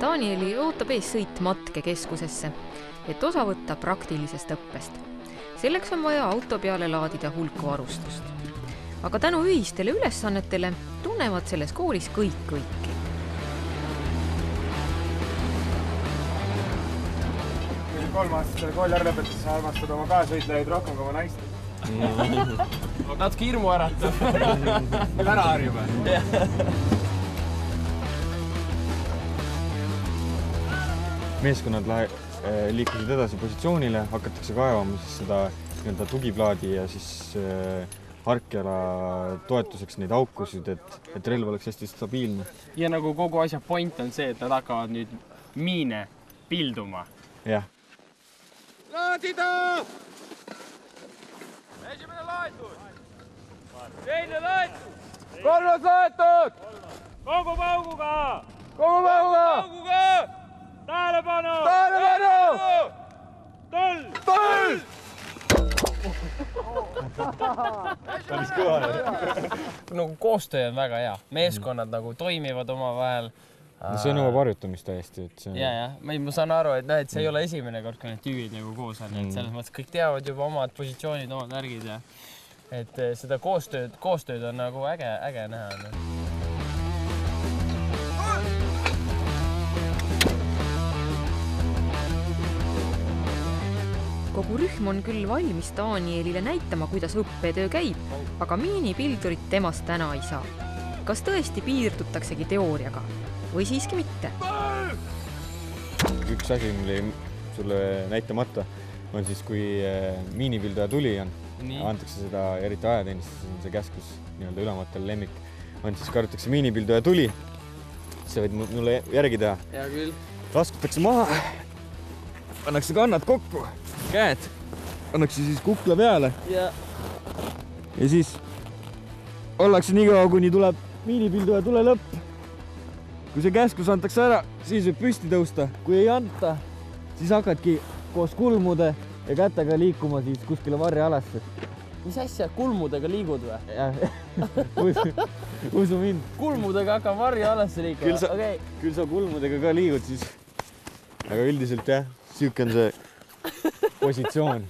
Danieli ootab ees sõit matkekeskusesse, et osa võtta praktilisest õppest. Selleks on vaja auto peale laadida hulk varustust. Aga tänu ühistele ülesannetele tunnevad selles koolis kõik kõiki. Kui 3-aastastele kooli ära lõpetas, sa armastad oma kaasvõitlejaid rohkem kui oma naist. Natuke hirmu äratab. Meil ära harjub. Meeskonnad liikusid edasi positsioonile, hakatakse kaevama siis seda tugiplaadi ja siis harkjala toetuseks neid aukusid, et relv oleks hästi stabiilne. Ja nagu kogu asja point on see, et nad hakkavad nüüd miine pilduma. Jah. Laadida! Esimene laetud! Teine laetud! Kolmas laetud! Kogu pauguga! Kogu pauguga! Tähelepanu! Tähelepanu! Tõll! Tõll! Päris kõva. Nagu koostöö on väga hea. Meeskonnad nagu toimivad oma vahel. See on oma varjutamist täiesti. Ja. Ma saan aru, et see ei ole esimene kord, kui need tüüvid nagu koos on. Selles mõttes kõik teavad juba omad positsioonid, omad värgid. Et seda koostööd on nagu äge näha. Kogu rühm on küll valmis Danielile näitama, kuidas õppetöö käib, aga miinipildurit temast täna ei saa. Kas tõesti piirdutaksegi teooriaga või siiski mitte? Üks asi, mul jäi sulle näitamata, on siis, kui miinipilduja tuli on, antakse seda, eriti ajateenistus on see käskus nii-öelda ülematel lemmik, on siis karjutakse miinipilduja tuli, sa võid mulle järgi teha. Hea küll. Laskutakse maha, pannakse kannad kokku, käed, pannakse siis kukla peale ja siis ollakse nii kaua, kuni tuleb miinipilduja tule lõpp. Kui see käskus antakse ära, siis võib püsti tõusta. Kui ei anta, siis hakkadki koos kulmude ja kätega liikuma siis kuskile varjealasse. Mis asja? Kulmudega liigud või? Jah, usu mind. Kulmudega hakkab varjealasse liikuma? Küll sa kulmudega ka liigud siis. Aga üldiselt jah, siuke on see positsioon.